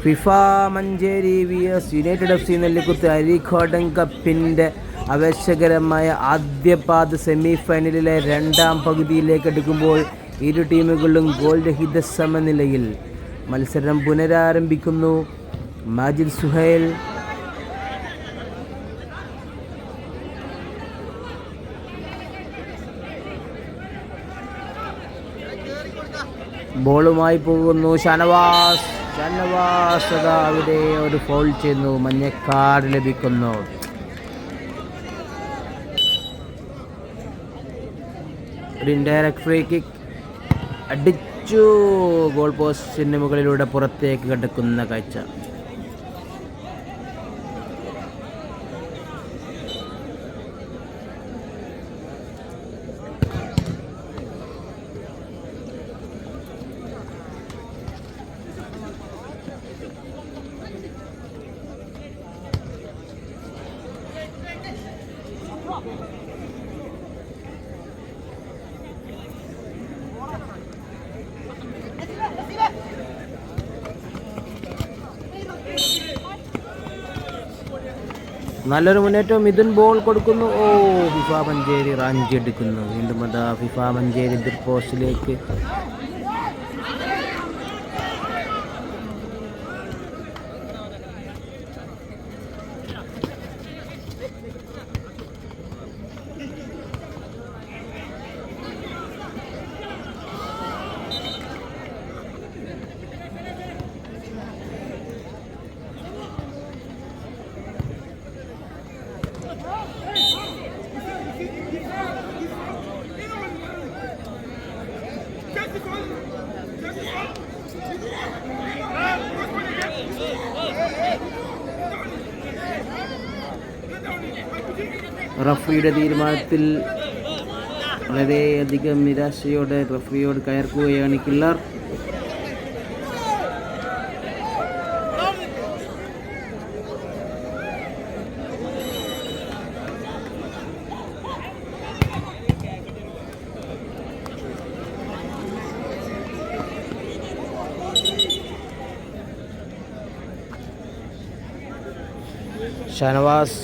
FIFA Manjeri vs United FC Nellikuth അരീക്കോടൻ കപ്പിൻ്റെ ആവേശകരമായ ആദ്യപാദ സെമി ഫൈനലിലെ രണ്ടാം പകുതിയിലേക്ക് എടുക്കുമ്പോൾ ഇരു ടീമുകളും ഗോൾ രഹിത സമനിലയിൽ. മത്സരം പുനരാരംഭിക്കുന്നു. മാജിദ് സുഹൈൽ ബോളുമായി പോകുന്നു. ഷനവാസ് അവിടെ ഒരു ഫൗൾ ചെയ്യുന്നു, മഞ്ഞക്കാർഡ് ലഭിക്കുന്നു. ഒരു ഇൻഡയറക്റ്റ് ഫ്രീ കിക്ക് അടിച്ചു, ഗോൾ പോസ്റ്റിന് മുകളിലൂടെ പുറത്തേക്ക് കടക്കുന്ന കാഴ്ച. നല്ലൊരു മുന്നേറ്റം. മിഥുൻ ബോൾ കൊടുക്കുന്നു. ഫിഫ മഞ്ചേരി റാഞ്ചി എടുക്കുന്നു. വീണ്ടും അതാ ഫിഫ മഞ്ചേരി എതിർ പോസ്റ്റിലേക്ക്. റഫറിയുടെ തീരുമാനത്തിൽ വളരെയധികം നിരാശയോടെ റഫറിയോട് കയർക്കുകയാണ് കില്ലർ. ഷനവാസ്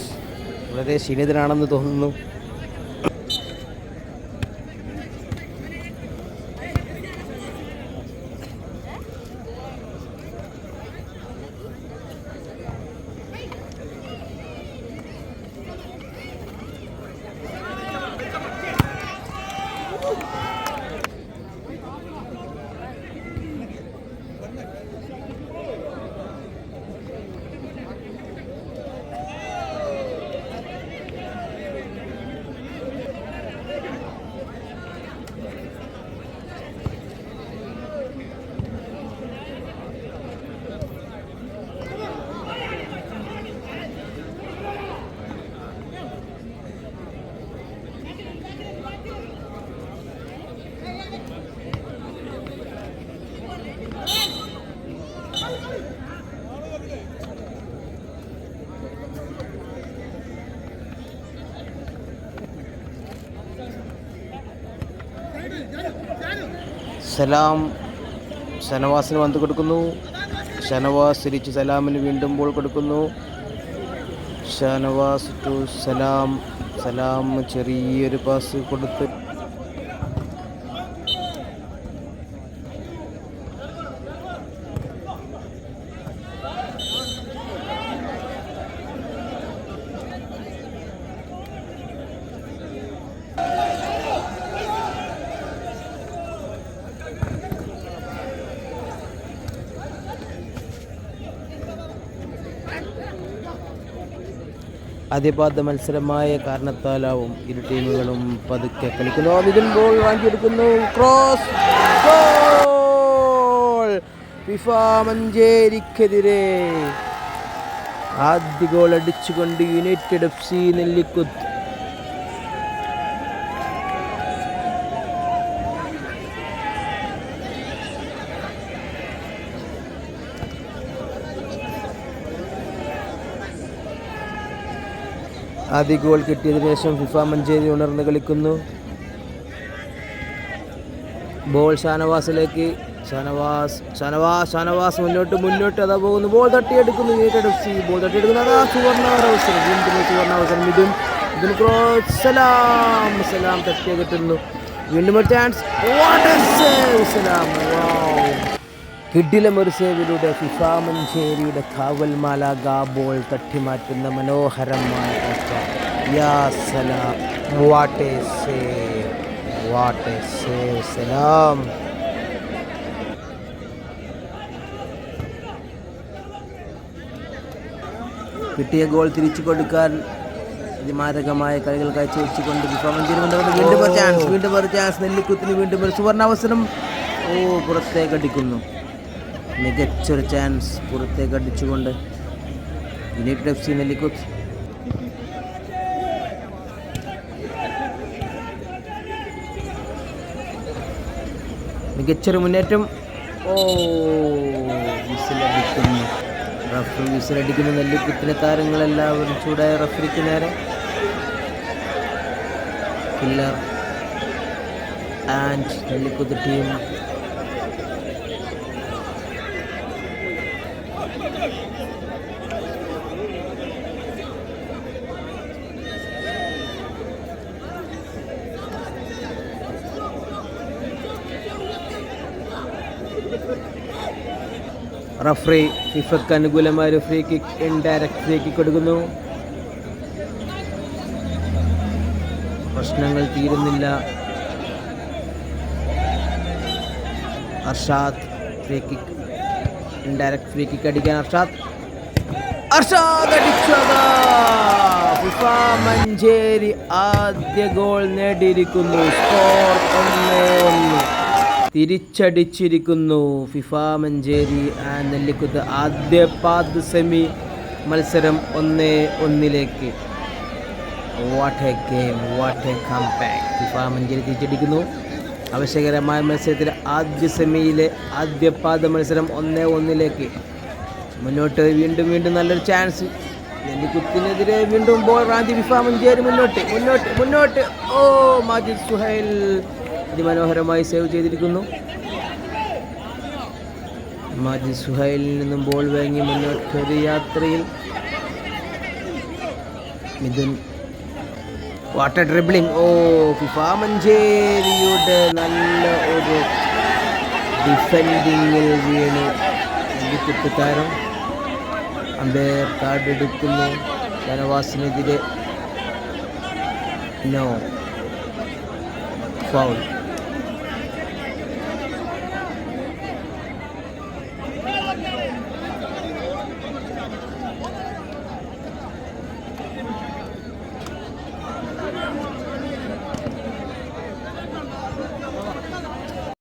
വളരെ ക്ഷീണിതനാണെന്ന് തോന്നുന്നു. സലാം ഷനവാസിന് പന്ത് കൊടുക്കുന്നു. ഷനവാസ് തിരിച്ച് സലാമിന് വീണ്ടും ബോൾ കൊടുക്കുന്നു. ഷനവാസ് ടു സലാം. സലാം ചെറിയൊരു പാസ് കൊടുത്ത് ആദ്യപാദ മത്സരമായ കാരണത്താലാവും ഇരു ടീമുകളും പതുക്കെ കളിക്കുന്നു. മിഥുൻ ബോൾ വാങ്ങിയെടുക്കുന്നു. Cross goal! ഫിഫ മഞ്ചേരിക്കെതിരെ ആദ്യ ഗോൾ അടിച്ചുകൊണ്ട് യുണൈറ്റഡ് FC നെല്ലിക്കുത്ത്. ആദ്യ ഗോൾ കിട്ടിയതിനു ശേഷം ഫിഫ മഞ്ചേരി ഉണർന്ന് കളിക്കുന്നു. ബോൾ ഷാനവാസിലേക്ക്. ഷാനവാസ് മുന്നോട്ട് അതാ പോകുന്നു. ബോൾ തട്ടിയെടുക്കുന്നു യുണൈറ്റഡ് എഫ് സി. ബോൾ തട്ടിയെടുക്കുന്നു. അതാ സുവർണാവസരം. വീണ്ടും സുവർണാവസരം. മിഥുൻ ക്രോസ്. സലാം തട്ടിയെ കിട്ടുന്നു. വീണ്ടും ഒരു ചാൻസ്. സലാം. കിടിലം ഒരു സേവിലൂടെ ഫിഫ മഞ്ചേരിയുടെ കാവൽ മാലാഖ ബോൾ തട്ടിമാറ്റുന്ന മനോഹരമായ യാ സലാം. What a save. സലാം. കിട്ടിയ ഗോൾ തിരിച്ചു കൊടുക്കാൻ മാരകമായ കളികൾ കാഴ്ചവെച്ചുകൊണ്ട് ഫിഫ മഞ്ചേരി വീണ്ടും ഒരു ചാൻസ്. നെല്ലിക്കുത്തിന് വീണ്ടും ഒരു സുവർണാവസരം. പുറത്തേക്ക് അടിക്കുന്നു. മികച്ചൊരു ചാൻസ് പുറത്തേക്ക് അടിച്ചുകൊണ്ട് യുണൈറ്റഡ് എഫ് സി നെല്ലിക്കുത്ത്. മികച്ചൊരു മുന്നേറ്റം. വിസിലടിക്കുന്നു. റഫറി വിസിലടിക്കുന്ന നെല്ലിക്കുത്തിലെ താരങ്ങളെല്ലാവരും ചൂടായ റഫറിക്ക് നേരെ. Killer and Nellikuth team referee ഫിഫക്ക് അനുകൂലമായ ഒരു free kick, indirect free kick കൊടുക്കുന്നു. പ്രശ്നങ്ങൾ തീരുന്നില്ല. Arshad free kick, indirect free kick അടിക്കാൻ അർഷാദ് അടിച്ചത്. ഫിഫ മഞ്ചേരി ആദ്യ ഗോൾ നേടിയിരിക്കുന്നു. സ്കോർ 1-1. തിരിച്ചടിച്ചിരിക്കുന്നു ഫിഫ മഞ്ചേരി ആൻഡ് നെല്ലിക്കുത്ത്. ആദ്യ പാദ് സെമി മത്സരം 1-1. What a game, what a comeback. FIFA Manjeri തിരിച്ചടിക്കുന്നു. ആവശ്യകരമായ മത്സരത്തിലെ ആദ്യ സെമിയിലെ ആദ്യ പാദ മത്സരം 1-1 മുന്നോട്ട്. വീണ്ടും നല്ലൊരു ചാൻസ്. നെല്ലിക്കുത്തിനെതിരെ വീണ്ടും ബോൾ റാഞ്ചി ഫിഫ മഞ്ചേരി മുന്നോട്ട്. മാജിദ് സുഹൈൽ അതിമനോഹരമായി സേവ് ചെയ്തിരിക്കുന്നു. മാജിദ് സുഹൈലിൽ നിന്നും ബോൾ വാങ്ങി മുന്നോട്ടൊരു യാത്രയിൽ മിഥുൻ. What a dribbling. ഫിഫ മഞ്ചേരിയുടെ നല്ല ഒരു ഡിഫെൻഡിങ്ങിൽ വീണ് നെല്ലിക്കുത്ത് താരം. അമ്പയർ കാർഡ് എടുക്കുന്നു. ഷാനവാസിനെതിരെ നോ ഫൗൾ.